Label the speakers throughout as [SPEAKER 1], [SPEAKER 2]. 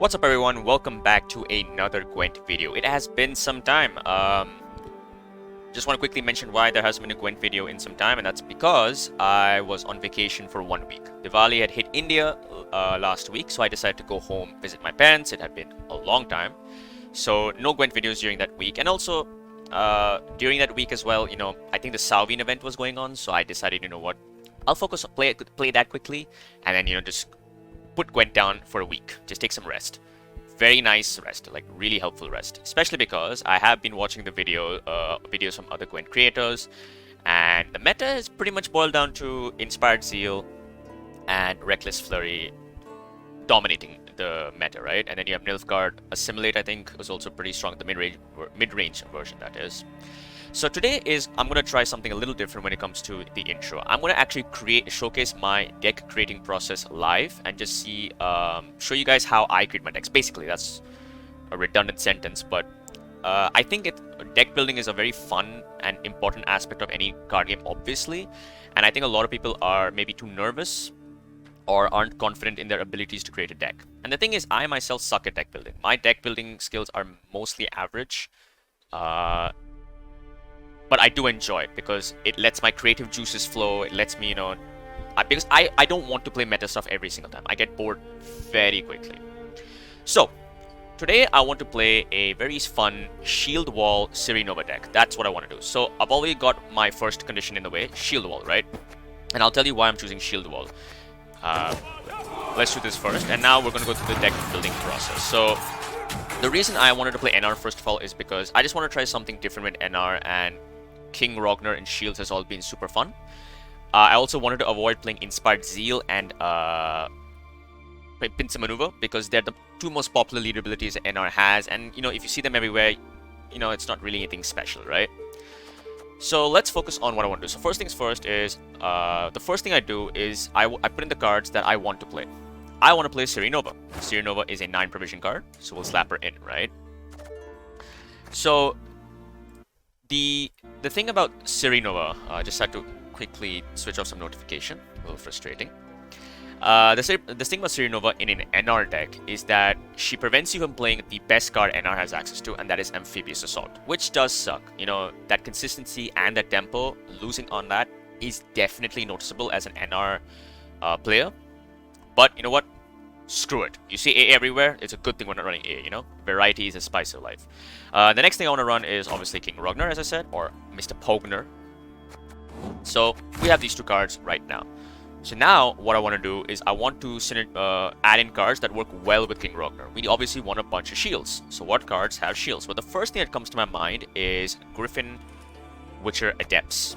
[SPEAKER 1] What's up everyone, welcome back to another Gwent video. It has been some time. Just want to quickly mention why there hasn't been a Gwent video in some time, and that's because I was on vacation for 1 week. Diwali had hit India last week, so I decided to go home, visit my parents. It had been a long time. So no Gwent videos during that week, and also during that week as well, I think the Salvine event was going on, so I decided, I'll focus on play that quickly, and then, just put Gwent down for a week. Just take some rest. Very nice rest, like really helpful rest. Especially because I have been watching the videos from other Gwent creators, and the meta is pretty much boiled down to Inspired Zeal and Reckless Flurry dominating the meta, right? And then you have Nilfgaard. Assimilate, I think, was also pretty strong. The mid-range version, that is. So today I'm going to try something a little different when it comes to the intro. I'm going to actually showcase my deck creating process live and just show you guys how I create my decks. Basically, that's a redundant sentence, but I think deck building is a very fun and important aspect of any card game, obviously. And I think a lot of people are maybe too nervous or aren't confident in their abilities to create a deck. And the thing is, I myself suck at deck building. My deck building skills are mostly average. But I do enjoy it because it lets my creative juices flow. It lets me, because I don't want to play meta stuff every single time. I get bored very quickly. So, today I want to play a very fun Shieldwall Ciri Nova deck. That's what I want to do. So, I've already got my first condition in the way, Shieldwall, right? And I'll tell you why I'm choosing Shieldwall. Let's do this first. And now we're going to go through the deck building process. So, the reason I wanted to play NR first of all is because I just want to try something different with NR, and King Rogner and Shields has all been super fun. I also wanted to avoid playing Inspired Zeal and Pincer Maneuver because they're the two most popular lead abilities that NR has, and if you see them everywhere, it's not really anything special, right? So let's focus on what I want to do. So first things first is the first thing I do is I put in the cards that I want to play. I want to play Ciri Nova. Ciri Nova is a 9 provision card, so we'll slap her in, right? So the thing about Ciri Nova, I just had to quickly switch off some notification, a little frustrating. The thing about Ciri Nova in an NR deck is that she prevents you from playing the best card NR has access to, and that is Amphibious Assault, which does suck. That consistency and that tempo, losing on that is definitely noticeable as an NR player. But you know what? Screw it. You see A everywhere. It's a good thing we're not running A, Variety is a spice of life. The next thing I want to run is obviously King Rogner, as I said, or Mr. Pogner. So we have these two cards right now. So now what I want to do is I want to add in cards that work well with King Rogner. We obviously want a bunch of shields. So what cards have shields? Well, the first thing that comes to my mind is Griffin Witcher Adepts.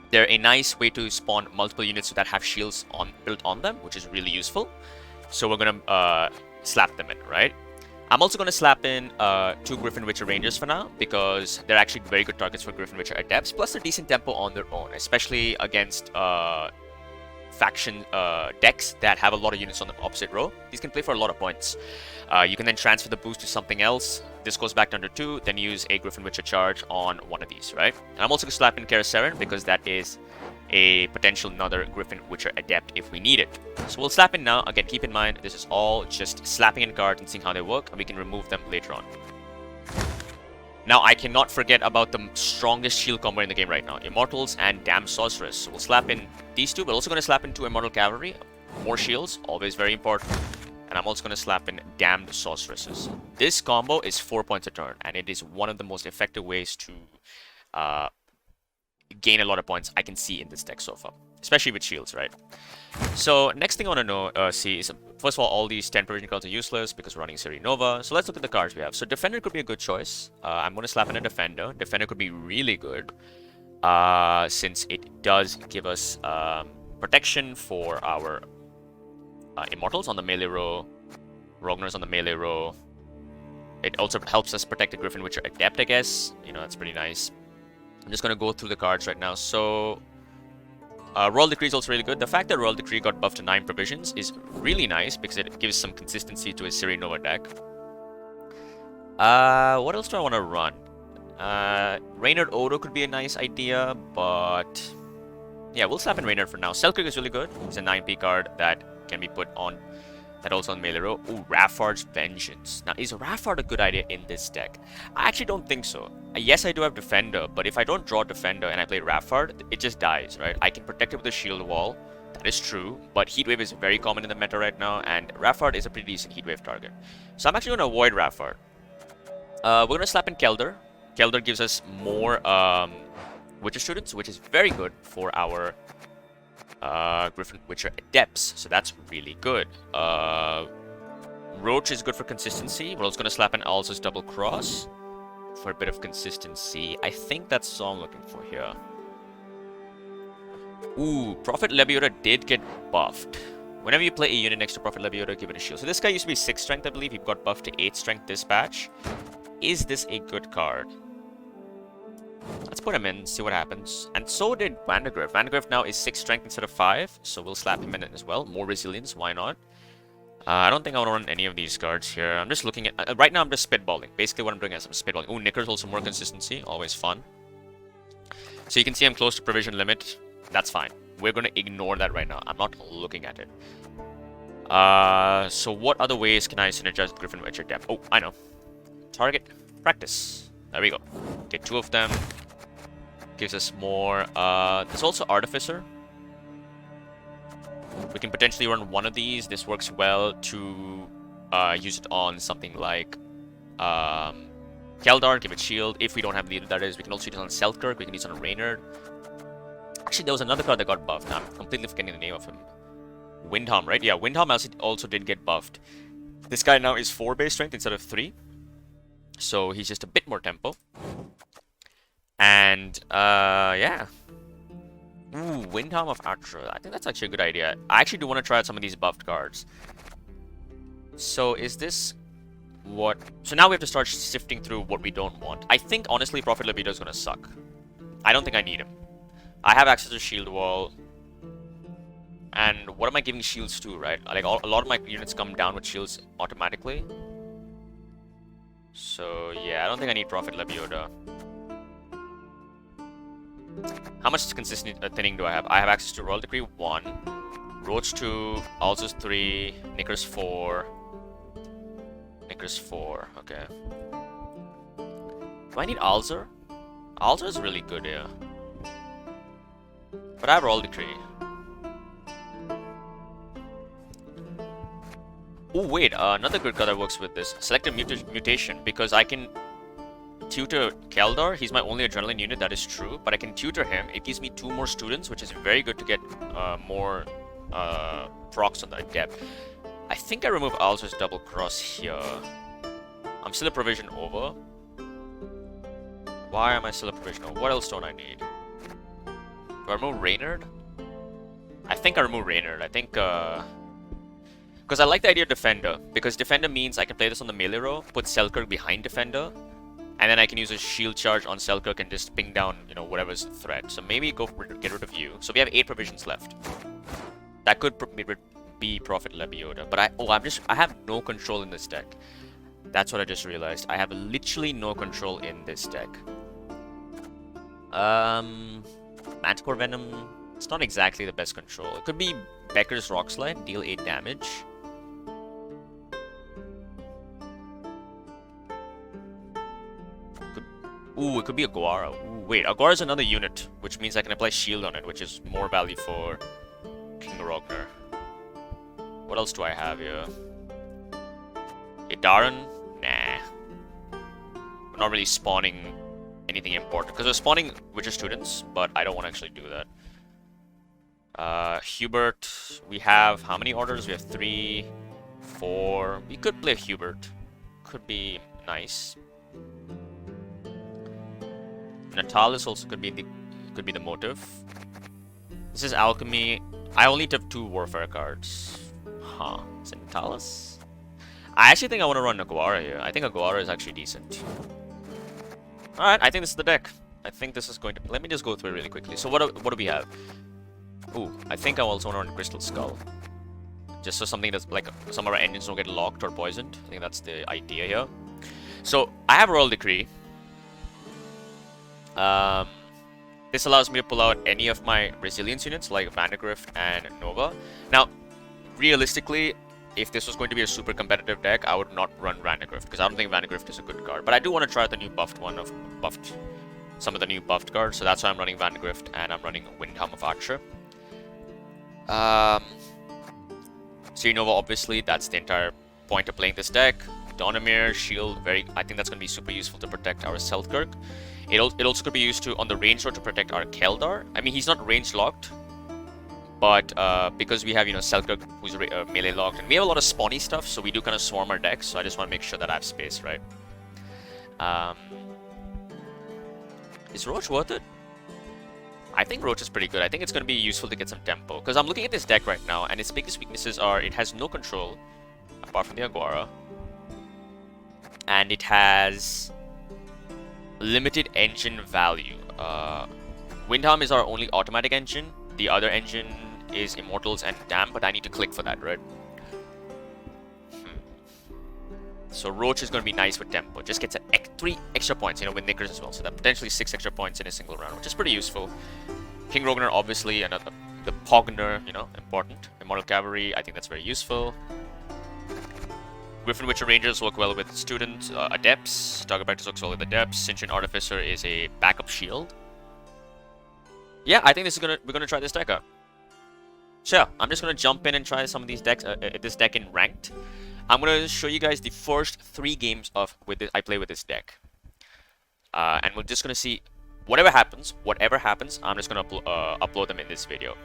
[SPEAKER 1] They're a nice way to spawn multiple units that have shields built on them, which is really useful. So we're going to slap them in, right? I'm also going to slap in 2 Griffin Witcher Rangers for now, because they're actually very good targets for Griffin Witcher Adepts, plus a decent tempo on their own, especially against faction decks that have a lot of units on the opposite row. These can play for a lot of points. You can then transfer the boost to something else. This goes back to under 2, then use a Griffin Witcher charge on one of these, right? And I'm also going to slap in Karisaren because that is a potential another Griffin Witcher Adept if we need it. So we'll slap in now. Again, keep in mind, this is all just slapping in cards and seeing how they work, and we can remove them later on. Now, I cannot forget about the strongest shield combo in the game right now, Immortals and Damned Sorceress. So we'll slap in these two, but also going to slap in 2 Immortal Cavalry, more shields, always very important. And I'm also going to slap in Damned Sorceresses. This combo is 4 points a turn, and it is one of the most effective ways to gain a lot of points I can see in this deck so far, especially with shields, right? So next thing I want to see is, first of all these 10 provision cards are useless because we're running Ciri Nova. So let's look at the cards we have. So Defender could be a good choice. I'm going to slap in a Defender. Defender could be really good since it does give us protection for our Immortals on the melee row, Rogners on the melee row. It also helps us protect the Griffin Witcher Adept, I guess. That's pretty nice. I'm just going to go through the cards right now. So Royal Decree is also really good. The fact that Royal Decree got buffed to 9 provisions is really nice because it gives some consistency to a Ciri Nova deck. What else do I want to run? Reynard Odo could be a nice idea, but yeah, we'll slap in Reynard for now. Selkirk is really good. It's a 9p card that can be put on That also on melee row. Ooh, Raffard's Vengeance. Now, is Raffard a good idea in this deck? I actually don't think so. Yes, I do have Defender, but if I don't draw Defender and I play Raffard, it just dies, right? I can protect it with a Shieldwall. That is true, but Heatwave is very common in the meta right now, and Raffard is a pretty decent Heatwave target. So I'm actually going to avoid Raffard. We're going to slap in Kelder. Kelder gives us more Witcher students, which is very good for our Griffin Witcher Adepts, so that's really good. Roach is good for consistency. We're also going to slap in Alza's Double Cross for a bit of consistency. I think that's all I'm looking for here. Ooh, Prophet Lebiota did get buffed. Whenever you play a unit next to Prophet Lebiota, give it a shield. So this guy used to be 6 strength, I believe. He got buffed to 8 strength this patch. Is this a good card? Let's put him in, see what happens. And so did Vandegrift. Vandegrift now is 6 strength instead of 5, so we'll slap him in as well. More resilience, why not? I don't think I want to run any of these cards here. I'm just looking at... right now I'm just spitballing. Basically what I'm doing is I'm spitballing. Ooh, Knicker's also more consistency, always fun. So you can see I'm close to provision limit. That's fine. We're going to ignore that right now. I'm not looking at it. So what other ways can I synergize Griffin Witcher Adept? Oh, I know. Target practice. There we go. Get 2 of them. Gives us more. There's also Artificer. We can potentially run one of these. This works well to use it on something like Keldar, give it shield. If we don't have the that is, we can also use it on Selkirk. We can use it on Reynard. Actually, there was another card that got buffed. Now, I'm completely forgetting the name of him. Windham, right? Yeah, Windham also did get buffed. This guy now is 4 base strength instead of 3. So he's just a bit more tempo. And, yeah. Ooh, Windham of Atra. I think that's actually a good idea. I actually do want to try out some of these buffed cards. So is this what... So now we have to start sifting through what we don't want. I think, honestly, Prophet Libido is going to suck. I don't think I need him. I have access to Shieldwall. And what am I giving shields to, right? Like, a lot of my units come down with shields automatically. So, yeah, I don't think I need Prophet Lebiota. How much consistent thinning do I have? I have access to Royal Decree 1, Roach 2, Alza's 3, Knickers 4. Knickers 4, okay. Do I need Alza? Alza is really good here. But I have Royal Decree. Oh wait, another good card that works with this. Selective Mutation, because I can tutor Keldar. He's my only Adrenaline unit, that is true. But I can tutor him. It gives me 2 more students, which is very good to get more procs on the Adept. I think I remove Alza's Double Cross here. I'm still a provision over. Why am I still a provision over? What else don't I need? Do I remove Reynard? I think I remove Reynard. I think... because I like the idea of Defender, because Defender means I can play this on the melee row, put Selkirk behind Defender, and then I can use a shield charge on Selkirk and just ping down, you know, whatever's threat. So maybe get rid of you. So we have 8 provisions left. That could be Prophet Lebiota, but I have no control in this deck. That's what I just realized. I have literally no control in this deck. Manticore Venom. It's not exactly the best control. It could be Becker's Rock Slide, deal 8 damage. Ooh, it could be a Guara. Ooh, wait, Aguara is another unit, which means I can apply shield on it, which is more value for King Rogner. What else do I have here? Idaran? Nah. We're not really spawning anything important, because we're spawning Witcher students, but I don't want to actually do that. Hubert, we have how many orders? We have 3, 4. We could play Hubert. Could be nice. Natalis also could be the motive. This is alchemy. I only took 2 warfare cards. Huh? Is it Natalis? I actually think I want to run Aguara here. I think Aguara is actually decent. All right, I think this is the deck. I think this is going to. Let me just go through it really quickly. So what do we have? Ooh, I think I also want to run Crystal Skull. Just so something that's like some of our engines don't get locked or poisoned. I think that's the idea here. So I have Royal Decree. This allows me to pull out any of my resilience units like Vandegrift and Nova. Now, realistically, if this was going to be a super competitive deck, I would not run Vandergrift, because I don't think Vandergrift is a good card. But I do want to try the new buffed one of some of the new buffed cards, so that's why I'm running Vandergrift and I'm running Windhelm of Archer. Ciri Nova, obviously, that's the entire point of playing this deck. Donamir, Shield, I think that's going to be super useful to protect our Selkirk. It also could be used to on the range road to protect our Keldar. I mean, he's not range locked, but because we have, you know, Selkirk who's melee locked, and we have a lot of spawny stuff, so we do kind of swarm our decks, so I just want to make sure that I have space, right? Is Roach worth it? I think Roach is pretty good. I think it's going to be useful to get some tempo, because I'm looking at this deck right now, and its biggest weaknesses are it has no control, apart from the Aguara, and it has limited engine value. Windhelm is our only automatic engine. The other engine is Immortals and Dam, but I need to click for that, right? So Roach is going to be nice with tempo. Just gets 3 extra points, you know, with Knickers as well. So that potentially 6 extra points in a single round, which is pretty useful. King Rognar, obviously, and the Pogner, you know, important. Immortal Cavalry, I think that's very useful. Griffin Witcher Rangers work well with students, Adepts. Target practice works well with Adepts. Sentient Artificer is a backup shield. Yeah, I think we're gonna try this deck out. So yeah, I'm just gonna jump in and try some of these decks. This deck in ranked. I'm gonna show you guys the first 3 games I play with this deck, and we're just gonna see whatever happens. I'm just gonna upload them in this video.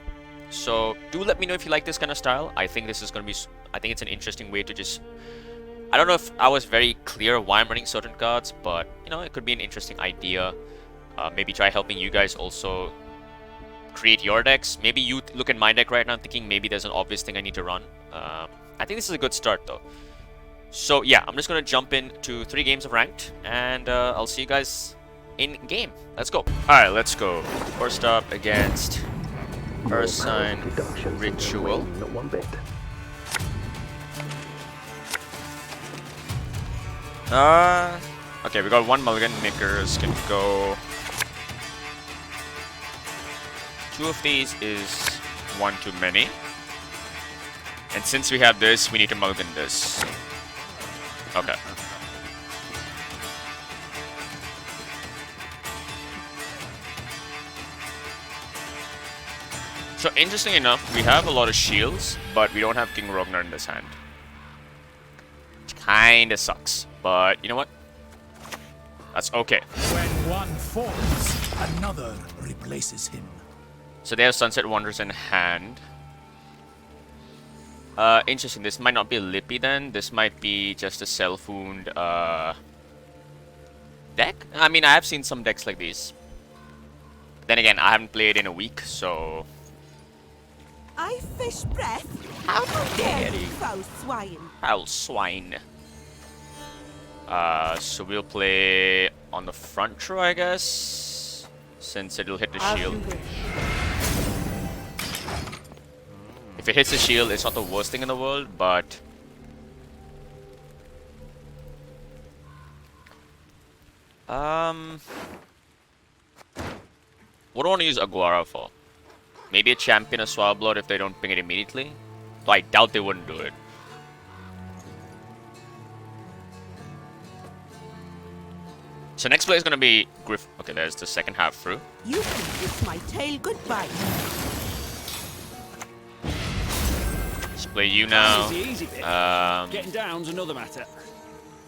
[SPEAKER 1] So do let me know if you like this kind of style. I think this is gonna be. I think it's an interesting way to just. I don't know if I was very clear why I'm running certain cards, but you know, it could be an interesting idea. Maybe try helping you guys also create your decks. Maybe you look at my deck right now thinking maybe there's an obvious thing I need to run. I think this is a good start though. So yeah, I'm just gonna jump into 3 games of ranked, and I'll see you guys in game. Let's go. Alright, let's go. First up against Ursine Ritual.
[SPEAKER 2] Not one bit.
[SPEAKER 1] Okay, we got 1 mulligan. Knickers can go. 2 of these is 1 too many. And since we have this, we need to mulligan this. Okay. So interesting enough, we have a lot of shields, but we don't have King Rognar in this hand. Which kinda sucks, but you know what? That's okay.
[SPEAKER 3] When one falls, another replaces him.
[SPEAKER 1] So they have Sunset Wanderers in hand. Interesting. This might not be a Lippy then. This might be just a self-wound deck. I mean, I have seen some decks like these. Then again, I haven't played in a week, so...
[SPEAKER 4] I fish breath.
[SPEAKER 1] How dare you?
[SPEAKER 4] Foul swine.
[SPEAKER 1] Foul swine. So we'll play on the front row, I guess, since it'll hit the shield. If it hits the shield, it's not the worst thing in the world, but... What do I want to use Aguara for? Maybe a champion or Swablood if they don't ping it immediately? Though I doubt they wouldn't do it. So next play is going to be Griff. Okay, there's the second half through.
[SPEAKER 4] You can kiss my tail goodbye.
[SPEAKER 1] Let's play you now.
[SPEAKER 5] The easy bit. Getting down's another matter.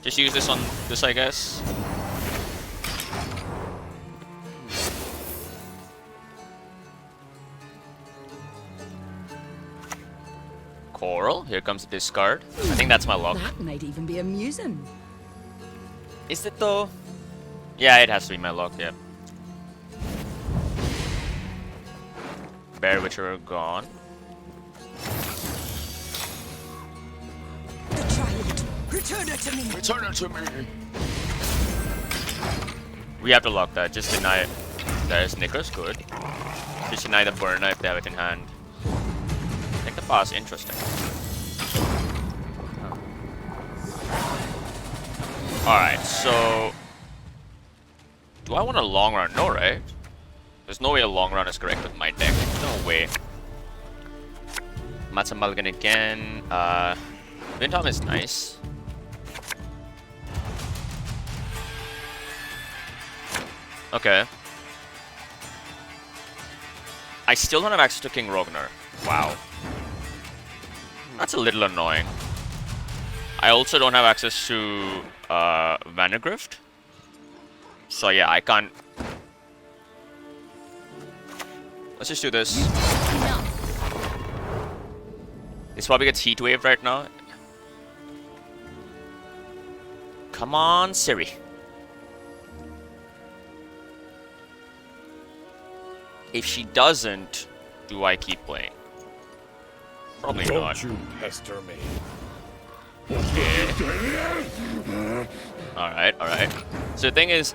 [SPEAKER 1] Just use this on this, I guess. Coral. Here comes the discard. I think that's my luck.
[SPEAKER 6] That might even be amusing.
[SPEAKER 1] Is it though? Yeah, it has to be my luck, yeah. Bear Witcher gone.
[SPEAKER 4] The child. Return her to me.
[SPEAKER 5] Return it to me.
[SPEAKER 1] We have to lock that. Just deny it. There's Knickers, good. Just deny the Burner if they have it in hand. Take the pass, interesting. Alright, so... Do I want a long run? No, right? There's no way a long run is correct with my deck. No way. Matza Mulligan again. Windham is nice. Okay. I still don't have access to King Rognar. Wow. That's a little annoying. I also don't have access to Vanagrift. So yeah, I can't. Let's just do this. This probably gets Heat Wave right now. Come on, Ciri. If she doesn't, do I keep playing? Probably not.
[SPEAKER 3] Don't you pester me.
[SPEAKER 1] Alright, alright. So the thing is,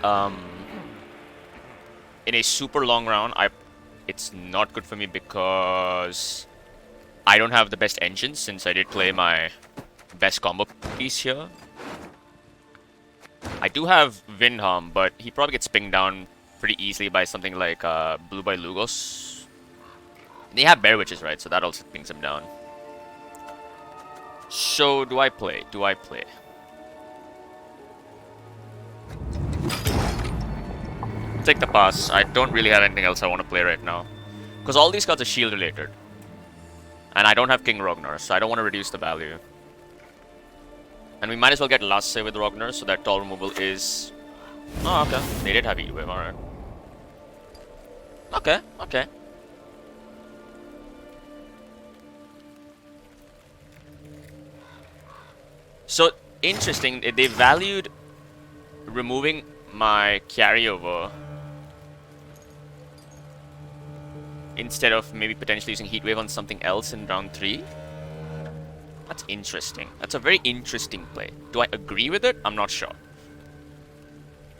[SPEAKER 1] in a super long round, it's not good for me because I don't have the best engine since I did play my best combo piece here. I do have Windham, but he probably gets pinged down pretty easily by something like Blue by Lugos. They have Bear Witches, right? So that also pings him down. So, do I play? Do I play? Take the pass. I don't really have anything else I want to play right now. Because all these cards are shield related. And I don't have King Rognar, so I don't want to reduce the value. And we might as well get last save with Rognar, so that tall removal is... Oh, okay. They did have Heat Wave, alright. Okay, okay. So, interesting, they valued removing my carryover instead of maybe potentially using Heat Wave on something else in round 3. That's interesting. That's a very interesting play. Do I agree with it? I'm not sure.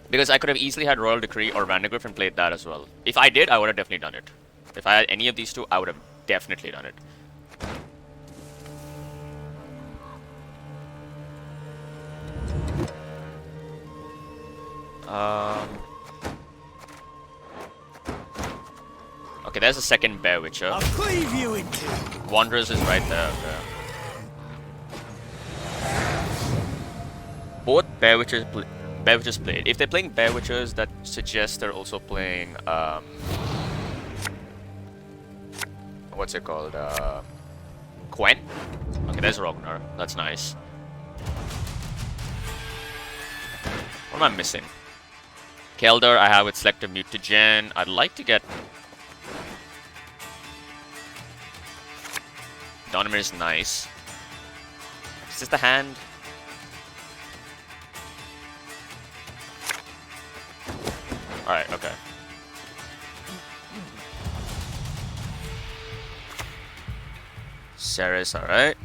[SPEAKER 1] Because I could have easily had Royal Decree or Vandergriff and played that as well. If I did, I would have definitely done it. If I had any of these two, I would have definitely done it. Okay, there's a second Bear Witcher.
[SPEAKER 3] I'll cleave you in two.
[SPEAKER 1] Wanderers is right there. Okay. Both Bear Witchers played. If they're playing Bear Witchers, that suggests they're also playing what's it called? Gwent. Okay, there's Rognar. That's nice. What am I missing? Keldar, I have with Selective Mutagen. I'd like to get... Donimir is nice. Is this the hand? Alright, okay. Ceres, alright.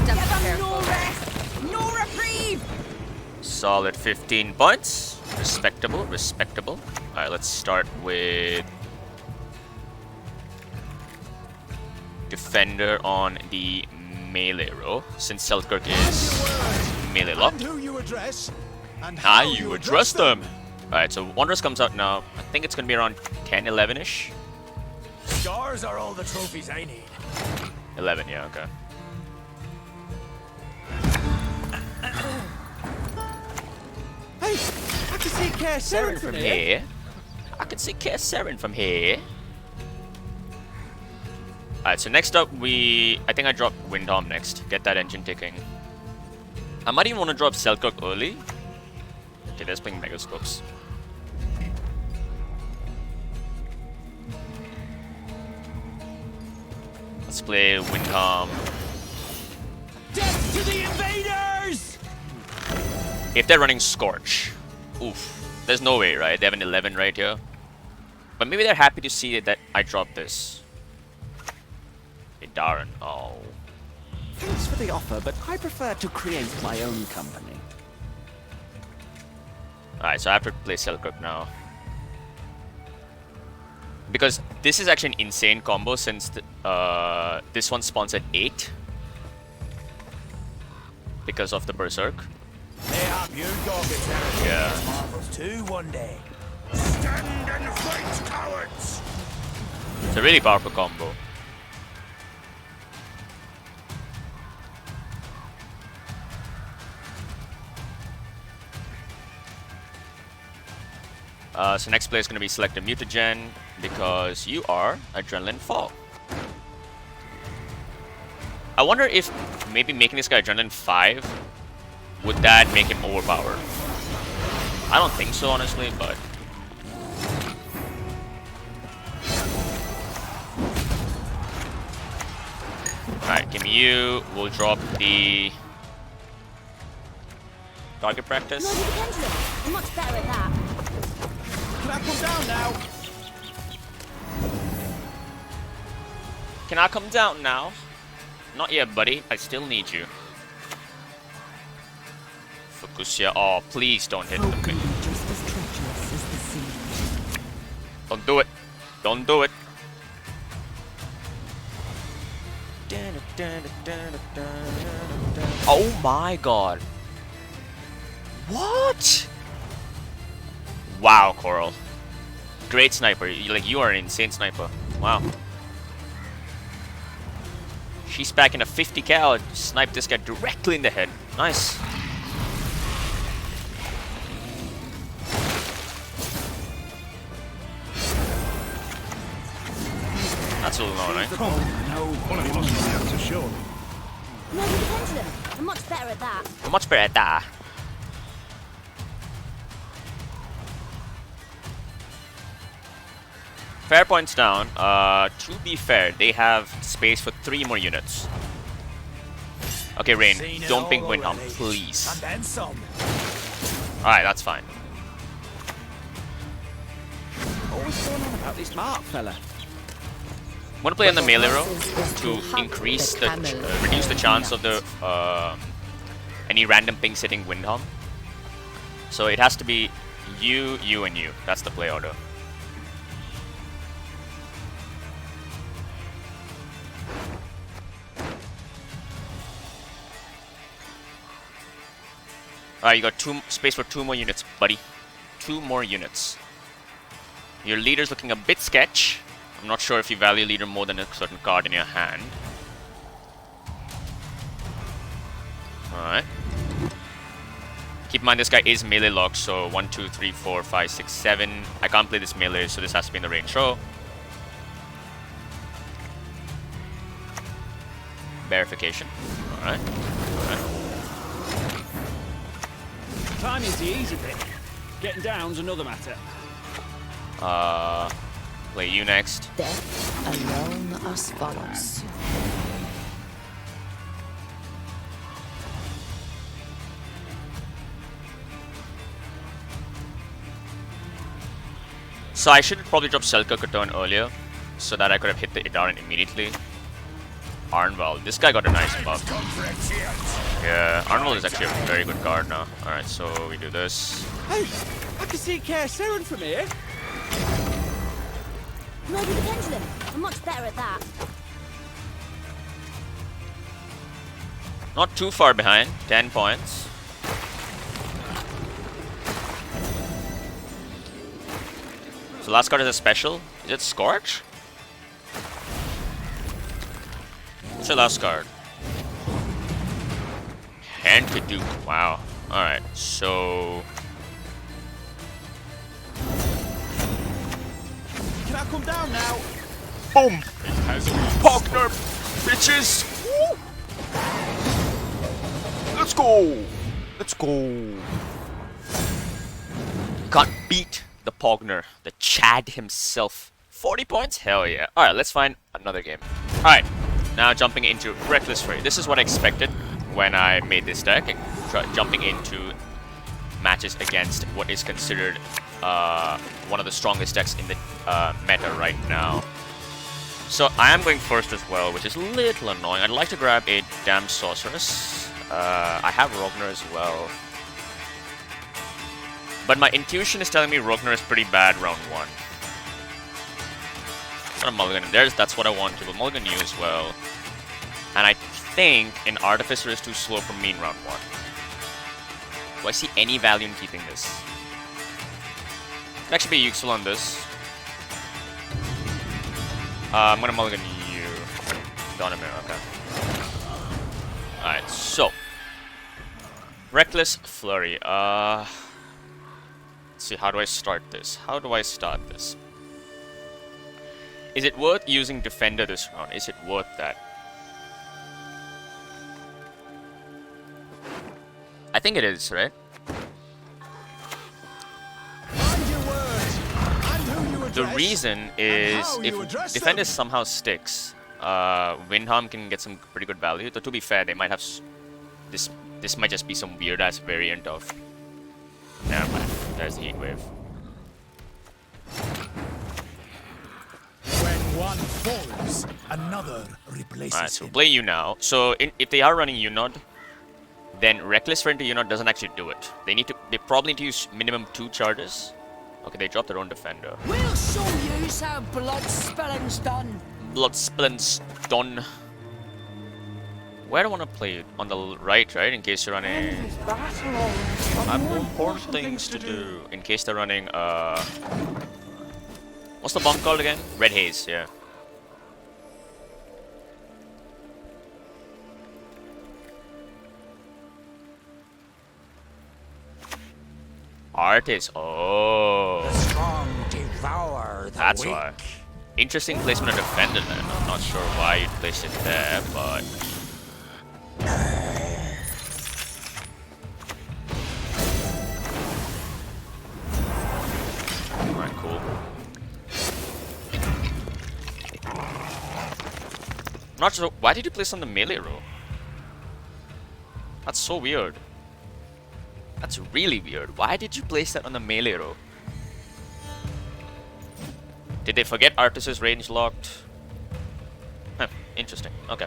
[SPEAKER 4] No rest, no reprieve.
[SPEAKER 1] Solid 15 points. Respectable, respectable. Alright, let's start with Defender on the melee row, since Selkirk is melee locked.
[SPEAKER 3] Who you address, and
[SPEAKER 1] How you address them! Alright, so Wanderers comes out now. I think it's gonna be around 10, 11-ish.
[SPEAKER 3] Scars are all the trophies I need.
[SPEAKER 1] 11, yeah, okay.
[SPEAKER 3] Hey, I can see Care Saren from here.
[SPEAKER 1] Here. I can see Care Saren from here. Alright, so next up I think I drop Windham next. Get that engine ticking. I might even want to drop Selkirk early. Okay, there's playing Megascopes. Let's play Windham.
[SPEAKER 3] Death to the invaders!
[SPEAKER 1] If they're running Scorch. Oof. There's no way, right? They have an 11 right here. But maybe they're happy to see that I dropped this. Hey, Darren. Oh.
[SPEAKER 2] Thanks for the offer, but I prefer to create my own company.
[SPEAKER 1] Alright, so I have to play Selkirk now. Because this is actually an insane combo since this one spawns at 8. Because of the Berserk.
[SPEAKER 3] They up your dogged
[SPEAKER 1] Yeah.
[SPEAKER 3] marvels too one day. Stand and fight, cowards!
[SPEAKER 1] It's a really powerful combo. So next play is going to be select a mutagen because you are Adrenaline Fall. I wonder if maybe making this guy Adrenaline 5, would that make him overpowered? I don't think so, honestly, but... Alright, give me you. We'll drop the... target practice.
[SPEAKER 4] No, the pendulum. I'm much better at that.
[SPEAKER 5] Can I come down now?
[SPEAKER 1] Can I come down now? Not yet, buddy. I still need you. Fukushia. Oh, please don't hit the thing.
[SPEAKER 6] Just as treacherous as the sea.
[SPEAKER 1] Don't do it. Don't do it. Oh my god. What? Wow, Coral. Great sniper. You are an insane sniper. Wow. She's packing a 50 cal. Snipe this guy directly in the head. Nice. That's a little low, right?
[SPEAKER 3] One of you must be able to show me.
[SPEAKER 4] No, the pendulum. I'm much better at that.
[SPEAKER 1] You're much better at that. Fair points down. To be fair, they have space for 3 more units. Okay, Rain,
[SPEAKER 3] Seen it
[SPEAKER 1] don't
[SPEAKER 3] all
[SPEAKER 1] ping Windham,
[SPEAKER 3] already.
[SPEAKER 1] please.
[SPEAKER 3] And then some.
[SPEAKER 1] Alright, that's fine.
[SPEAKER 2] What's going on about this Mark fella?
[SPEAKER 1] I'm gonna play on the melee row to increase the reduce the chance of the any random ping sitting Windham. So it has to be you, you, and you. That's the play order. Alright, you got space for 2 more units, buddy. 2 more units. Your leader's looking a bit sketch. I'm not sure if you value leader more than a certain card in your hand. Alright. Keep in mind this guy is melee locked, so 1, 2, 3, 4, 5, 6, 7. I can't play this melee, so this has to be in the range row. Verification. Alright. Alright.
[SPEAKER 5] Climbing's the easy bit. Getting down's another matter.
[SPEAKER 1] Play you next.
[SPEAKER 6] Death alone us follows.
[SPEAKER 1] So I should probably drop Selkirk a turn earlier, so that I could have hit the Idaran immediately. Arnwell, this guy got a nice buff. Yeah, Arnwell is actually a very good card now. Alright, so we do this.
[SPEAKER 2] Hey, I can see Care Saren from here.
[SPEAKER 4] No, the pendulum. I'm much better at that.
[SPEAKER 1] Not too far behind, 10 points. So last card is a special. Is it Scorch? What's your last card? Hand to Duke. Wow. Alright, so...
[SPEAKER 2] Can I come down now?
[SPEAKER 1] Boom! Pogner, bitches! Woo! Let's go! Let's go! Can't beat the Pogner, the Chad himself. 40 points? Hell yeah. Alright, let's find another game. Alright, now jumping into Reckless Flurry. This is what I expected when I made this deck. Jumping into matches against what is considered one of the strongest decks in the meta right now. So I am going first as well, which is a little annoying. I'd like to grab a Damn Sorceress. I have Rogner as well. But my intuition is telling me Rogner is pretty bad round 1. I'm gonna mulligan him. That's what I want to, but mulligan you as well. And I think an Artificer is too slow for me in round 1. Do I see any value in keeping this? Can actually be useful on this. I'm gonna mulligan you. Donamir, okay. Alright, so. Reckless Flurry. Let's see, how do I start this? How do I start this? Is it worth using Defender this round? Is it worth that? I think it is, right?
[SPEAKER 3] Mind your words and who you
[SPEAKER 1] The
[SPEAKER 3] address,
[SPEAKER 1] reason
[SPEAKER 3] and
[SPEAKER 1] is
[SPEAKER 3] how you
[SPEAKER 1] if
[SPEAKER 3] address
[SPEAKER 1] Defender
[SPEAKER 3] them.
[SPEAKER 1] somehow sticks, Windharm can get some pretty good value. Though to be fair, they might have this. This might just be some weird ass variant of. Never mind. There's the heat wave.
[SPEAKER 3] When one falls, another replaces
[SPEAKER 1] Alright, so
[SPEAKER 3] him.
[SPEAKER 1] play you now. So if they are running Unod, then Reckless Flurry into Unod doesn't actually do it. They probably need to use minimum 2 charges. Okay, they drop their own Defender.
[SPEAKER 6] We'll show you how blood spilling's done.
[SPEAKER 1] Blood Splint's done. Where do I want to play it? On the right, right? In case you're running... I have more important things to do. In case they're running, what's the bomb called again? Red Haze, yeah. Artist, oh.
[SPEAKER 3] Strong devour the
[SPEAKER 1] That's
[SPEAKER 3] weak.
[SPEAKER 1] why. Interesting placement of Defender then. I'm not sure why you'd place it there, but... Alright, cool. I'm not sure. Why did you place on the melee row? That's so weird. That's really weird. Why did you place that on the melee row? Did they forget Artus's range locked? Huh, interesting. Okay.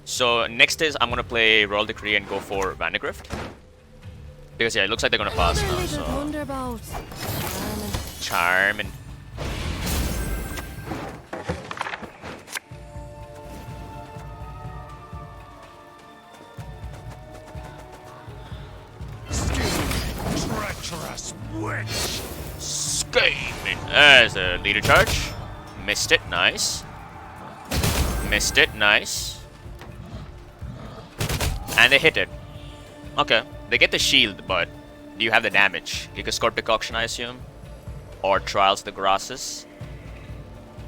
[SPEAKER 1] So next is I'm gonna play Royal Decree and go for Vandergrift. Because yeah, it looks like they're gonna pass
[SPEAKER 4] Another
[SPEAKER 1] now,
[SPEAKER 4] little
[SPEAKER 1] so
[SPEAKER 4] thunderbolt.
[SPEAKER 1] Charming.
[SPEAKER 3] Treacherous witch.
[SPEAKER 1] Scheming. There's a leader charge. Missed it, nice. Missed it, nice. And they hit it. Okay. They get the shield, but do you have the damage? Gigascore Decoction, I assume? Or Trials of the Grasses?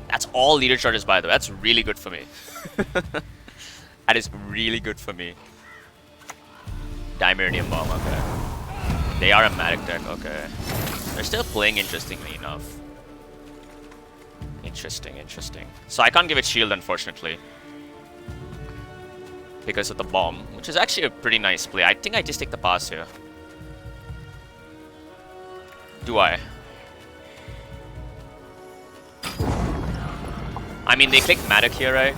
[SPEAKER 1] That's all leader charges, by the way. That's really good for me. That is really good for me. Dimeridium Bomb, okay. They are a Matic deck, okay. They're still playing interestingly enough. Interesting, interesting. So I can't give it shield, unfortunately. Because of the bomb, which is actually a pretty nice play. I think I just take the pass here. Do I? I mean, they click Matic here, right?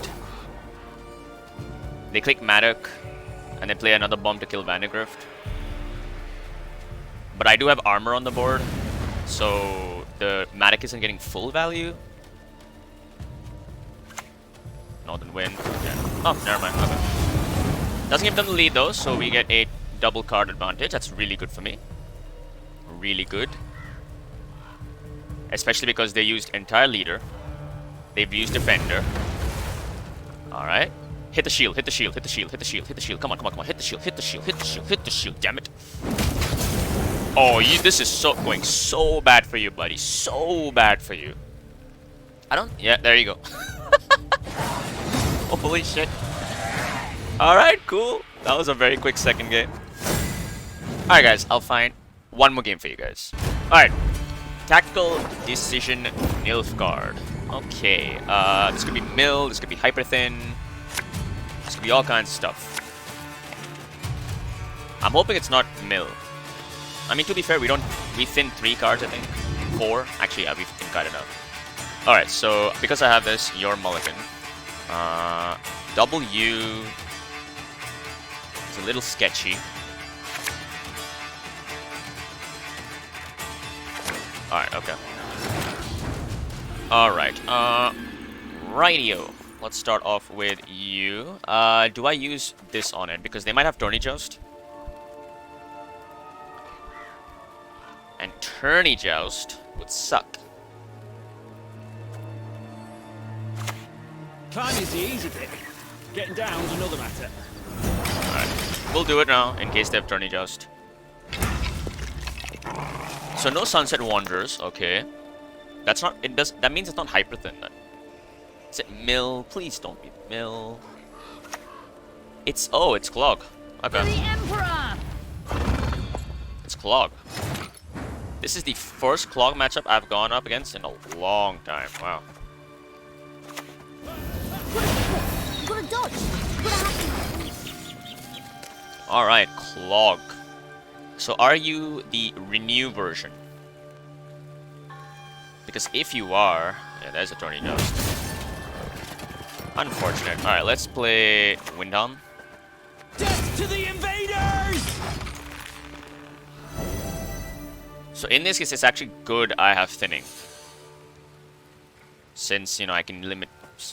[SPEAKER 1] They click Matic, and then play another bomb to kill Vandergrift. But I do have armor on the board, so the Matic isn't getting full value. Northern Wind. Yeah. Oh, never mind. Okay. Doesn't give them the lead though, so we get a double card advantage. That's really good for me. Really good. Especially because they used entire leader. They've used defender. Alright. Hit the shield, hit the shield, hit the shield, hit the shield, hit the shield. Come on, come on, come on. Hit the shield, hit the shield, hit the shield, hit the shield. Damn it. Oh, this is going so bad for you, buddy. So bad for you. Yeah, there you go. Holy shit. Alright, cool. That was a very quick second game. Alright, guys. I'll find one more game for you guys. Alright. Tactical Decision Nilfgaard. Okay. This could be Mill. This could be Hyper Thin. This could be all kinds of stuff. I'm hoping it's not Mill. I mean, to be fair, we thin 3 cards, I think. 4. Actually, yeah, we thin card enough. Alright, so because I have this, your mulligan. W is a little sketchy. Alright, okay. Alright, rightio. Let's start off with you. Do I use this on it? Because they might have Tourney Joust. And Tourney Joust would suck.
[SPEAKER 5] Climb is the easy bit. Getting down's another matter.
[SPEAKER 1] Alright. we'll do it now in case they have Tourney Joust. So no Sunset Wanderers, okay. That's not, it does, that means it's not hyper thin then. Is it Mill? Please don't be Mill. It's, oh, it's Clog.
[SPEAKER 6] For the
[SPEAKER 1] Okay.
[SPEAKER 6] Emperor!
[SPEAKER 1] It's Clog. This is the first Clog matchup I've gone up against in a long time. Wow.
[SPEAKER 4] You gotta dodge. You gotta have
[SPEAKER 1] Alright, Clog. So are you the Renew version? Because if you are... Yeah, there's a Tourney Joust. Unfortunate. Alright, let's play Windhelm.
[SPEAKER 3] Death to the invaders!
[SPEAKER 1] So in this case, it's actually good I have Thinning. Since, you know, I can limit...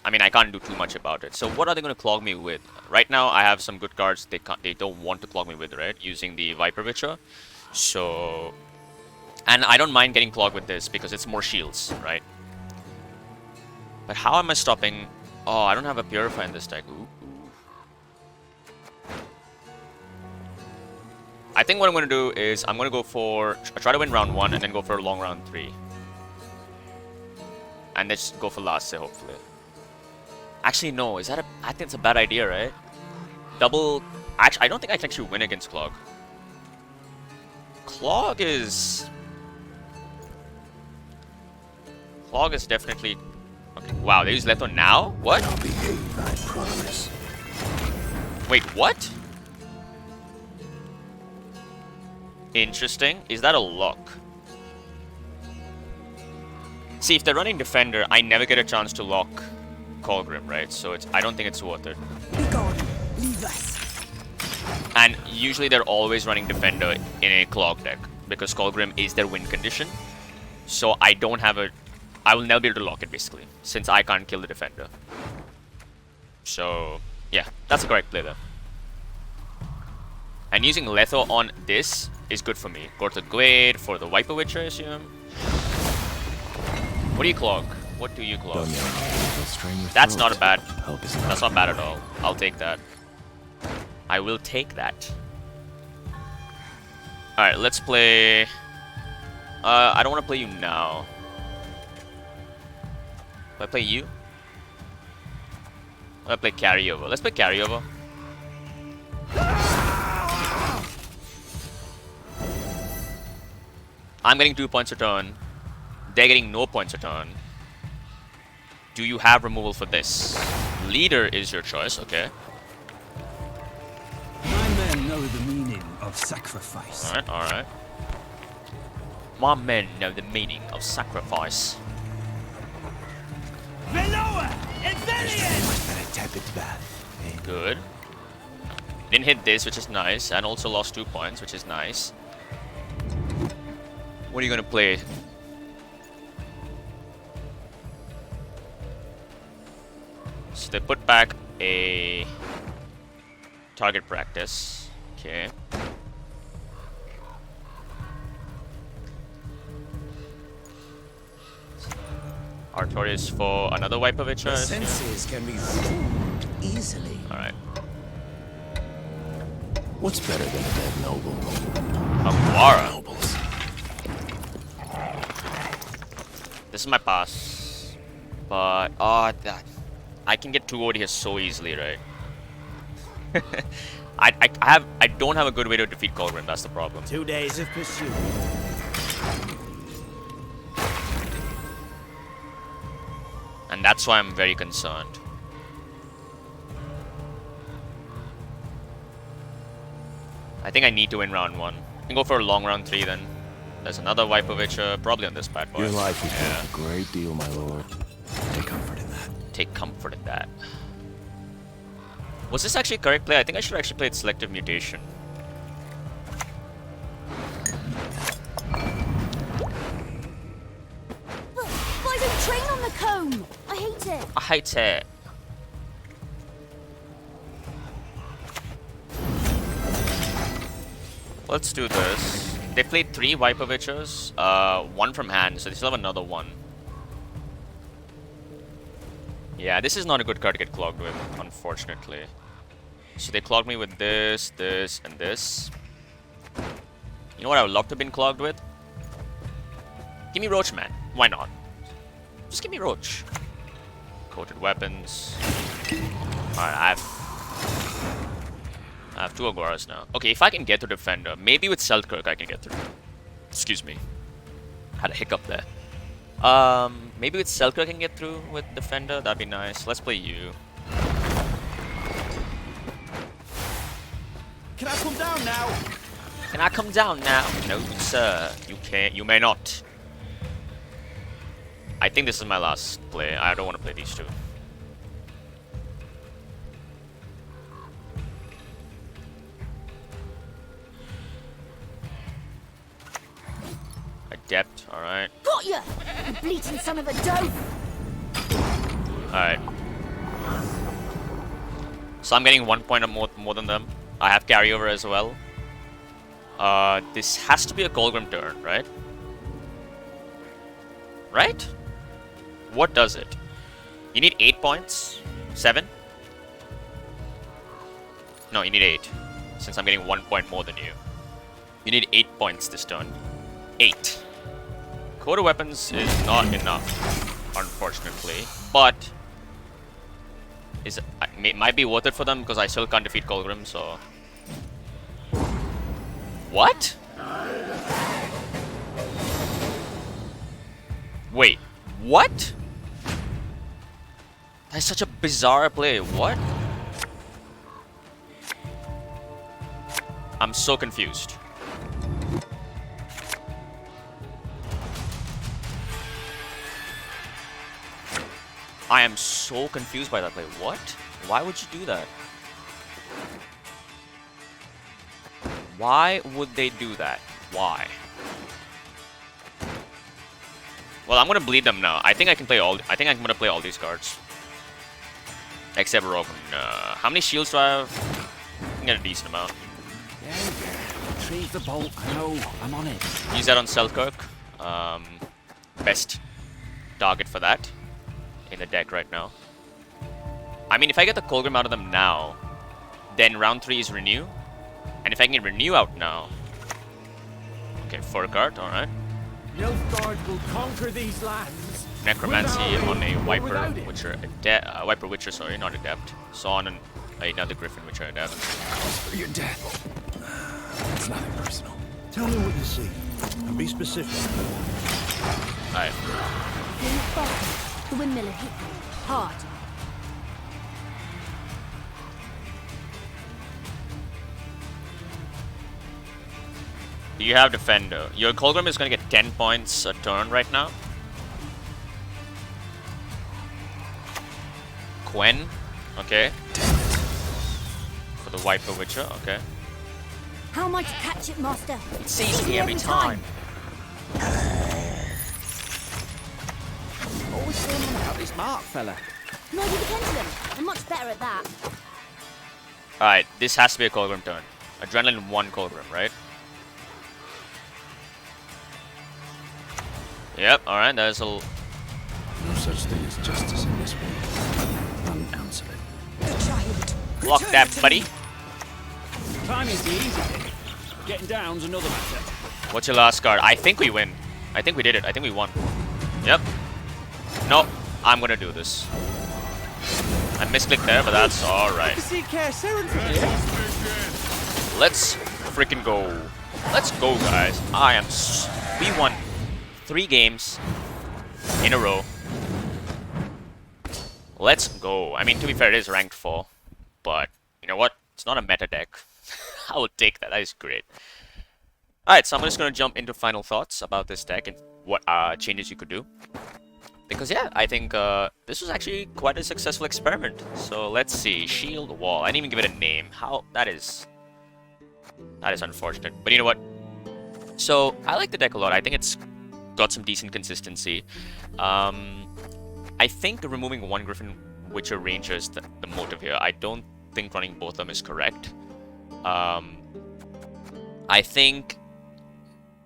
[SPEAKER 1] I mean, I can't do too much about it. So what are they going to clog me with? Right now, I have some good cards they don't want to clog me with, right? Using the Viper Witcher. So... And I don't mind getting clogged with this because it's more shields, right? But how am I stopping... Oh, I don't have a Purify in this deck. Ooh. I think what I'm going to do is I'm going to go for... Try to win round 1 and then go for a long round 3. And then just go for last say, hopefully. Actually, no. Is that a... I think it's a bad idea, right? Double... Actually, I don't think I can actually win against Clog. Clog is definitely... Okay. Wow, they use Letho now? What?
[SPEAKER 3] I'll behave, I promise.
[SPEAKER 1] Wait, what? Interesting. Is that a lock? See, if they're running Defender, I never get a chance to lock Colgrim, right? So it's, I don't think it's worth it.
[SPEAKER 6] Be gone. Leave us.
[SPEAKER 1] And usually they're always running Defender in a Clog deck because Colgrim is their win condition. So I don't have a... I will never be able to lock it, basically, since I can't kill the Defender. So, yeah, that's a correct play there. And using Letho on this is good for me. Go to Gwent for the Viper Witcher, I assume. What do you clog? What do you clog? That's not a bad... That's not bad at all. I'll take that. I will take that. Alright, let's play... I don't want to play you now. Do I play you? I play carryover. Let's play carryover. I'm getting 2 points a turn. They're getting no points a turn. Do you have removal for this? Leader is your choice, okay.
[SPEAKER 3] My men know the meaning of sacrifice.
[SPEAKER 1] Alright, alright. My men know the meaning of sacrifice.
[SPEAKER 3] Veloa! Inferior!
[SPEAKER 1] Good. Didn't hit this, which is nice, and also lost 2 points, which is nice. What are you gonna play? So they put back a target practice. Okay. Artorias for another Viper Witcher.
[SPEAKER 2] The senses can be fooled easily.
[SPEAKER 1] Alright.
[SPEAKER 3] What's better than a dead noble?
[SPEAKER 1] Aguara.
[SPEAKER 3] Nobles.
[SPEAKER 1] This is my pass. But that I can get 2 over here so easily, right? I don't have a good way to defeat Colgrim, that's the problem.
[SPEAKER 2] 2 days of pursuit.
[SPEAKER 1] And that's why I'm very concerned. I think I need to win round 1. I can go for a long round 3 then. There's another Viper Witcher, probably on this bad boy.
[SPEAKER 3] Your life is
[SPEAKER 1] Yeah.
[SPEAKER 3] worth a great deal, my lord. Take comfort in that.
[SPEAKER 1] Take comfort in that. Was this actually a correct play? I think I should have actually played Selective Mutation.
[SPEAKER 4] But I don't train on the comb. I hate it.
[SPEAKER 1] I hate it. Let's do this. They played 3 Viper Witchers, 1 from hand, so they still have another 1. Yeah, this is not a good card to get clogged with, unfortunately. So they clogged me with this, this, and this. You know what I would love to have been clogged with? Give me Roach, man. Why not? Just give me Roach. Coated weapons. Alright, I have 2 Agoras now. Okay, if I can get to Defender, maybe with Selkirk I can get through. Excuse me. Had a hiccup there. Maybe with Selkirk I can get through with Defender. That'd be nice. Let's play you.
[SPEAKER 2] Can I come down now?
[SPEAKER 1] Can I come down now? No, sir. You can't. You may not. I think this is my last play. I don't want to play these two. Adept, alright.
[SPEAKER 4] Got ya! You bleating son of a dope!
[SPEAKER 1] Alright. So I'm getting 1 point or more than them. I have carryover as well. This has to be a Colgrim turn, right? Right? What does it? You need 8 points? 7? No, you need 8. Since I'm getting 1 point more than you. You need 8 points this turn. 8. Quarter weapons is not enough, unfortunately. But it might be worth it for them because I still can't defeat Colgrim, so... What? Wait, what? That's such a bizarre play. What? I'm so confused. I am so confused by that play. What? Why would you do that? Why would they do that? Why? Well, I'm gonna bleed them now. I think I can play all. I think I'm gonna play all these cards, except Rogue. How many shields do I have? I can get a decent amount.
[SPEAKER 2] Yeah. Retrieve the bolt. I know. I'm on it.
[SPEAKER 1] Use that on Selkirk. Best target for that in the deck right now. I mean, if I get the Colgrim out of them now, then round 3 is Renew. And if I can get Renew out now... Okay, 4 card, alright.
[SPEAKER 2] Nilfgaard will conquer these lands.
[SPEAKER 1] Necromancy on a Viper Witcher, Viper Witcher, sorry, not Adept. So on another Griffin Witcher Adept.
[SPEAKER 3] For your death. It's nothing personal.
[SPEAKER 7] Tell me what you see, and be specific.
[SPEAKER 1] Alright.
[SPEAKER 4] The windmiller hit me hard.
[SPEAKER 1] You have Defender. Your Colgrim is going to get 10 points a turn right now. Gwen, okay. For the Viper Witcher, okay.
[SPEAKER 4] How am I to catch it, master?
[SPEAKER 1] It sees me every time.
[SPEAKER 2] Always saying about this Mark fella.
[SPEAKER 4] No, you depend them. I'm much better at that.
[SPEAKER 1] Alright, this has to be a Colgrim turn. Adrenaline 1 Colgrim, right? Yep, alright, there's a...
[SPEAKER 3] No such thing as justice in this world. Not an ounce of it.
[SPEAKER 6] The child.
[SPEAKER 1] Block
[SPEAKER 6] Return
[SPEAKER 1] that,
[SPEAKER 6] to
[SPEAKER 1] buddy.
[SPEAKER 6] me.
[SPEAKER 5] Climbing's the easy bit. Getting down's another matter.
[SPEAKER 1] What's your last card? I think we win. I think we did it. I think we won. Yep. No, I'm gonna do this. I misclicked there, but that's alright. Let's freaking go. Let's go, guys. We won 3 games in a row. Let's go. I mean, to be fair, it is ranked 4. But, you know what? It's not a meta deck. I will take that. That is great. Alright, so I'm just going to jump into final thoughts about this deck and what changes you could do. Because, yeah, I think this was actually quite a successful experiment. So, let's see. Shieldwall. I didn't even give it a name. How? That is unfortunate. But you know what? So, I like the deck a lot. I think it's got some decent consistency. I think removing 1 Griffin Witcher Ranger is the motive here. I don't think running both of them is correct. I think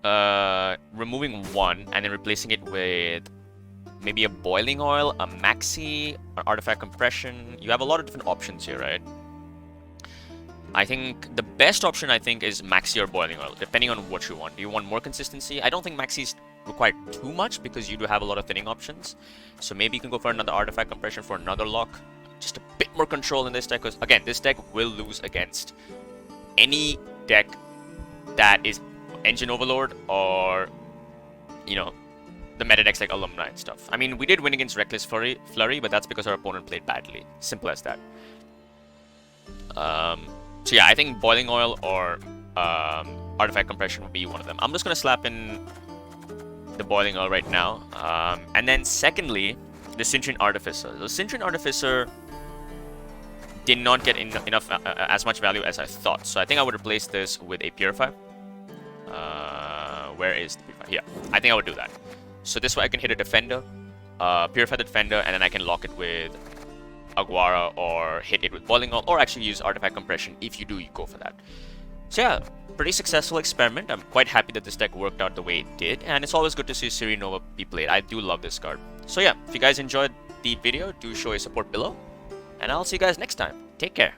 [SPEAKER 1] removing 1 and then replacing it with maybe a Boiling Oil, a Maxi, an Artifact Compression. You have a lot of different options here, right? I think the best option I think is Maxi or Boiling Oil, depending on what you want. Do you want more consistency? I don't think Maxi's required too much because you do have a lot of thinning options. So maybe you can go for another artifact compression for another lock. Just a bit more control in this deck, because again, this deck will lose against any deck that is Engine Overlord or, you know, the meta decks like Alumni and stuff. I mean, we did win against Reckless Flurry, but that's because our opponent played badly. Simple as that. So yeah, I think Boiling Oil or Artifact Compression would be one of them. I'm just going to slap in the Boiling Oil right now. And then secondly, the Cintrian Artificer. The Cintrian Artificer did not get enough as much value as I thought. So I think I would replace this with a Purify. Where is the Purify? Here. I think I would do that. So this way I can hit a Defender, Purify the Defender, and then I can lock it with Aguara or hit it with Boiling Oil, or actually use Artifact Compression if you go for that. So yeah, pretty successful experiment. I'm quite happy that this deck worked out the way it did, and it's always good to see Ciri Nova be played. I do love this card. So yeah, if you guys enjoyed the video, do show your support below, and I'll see you guys next time. Take care.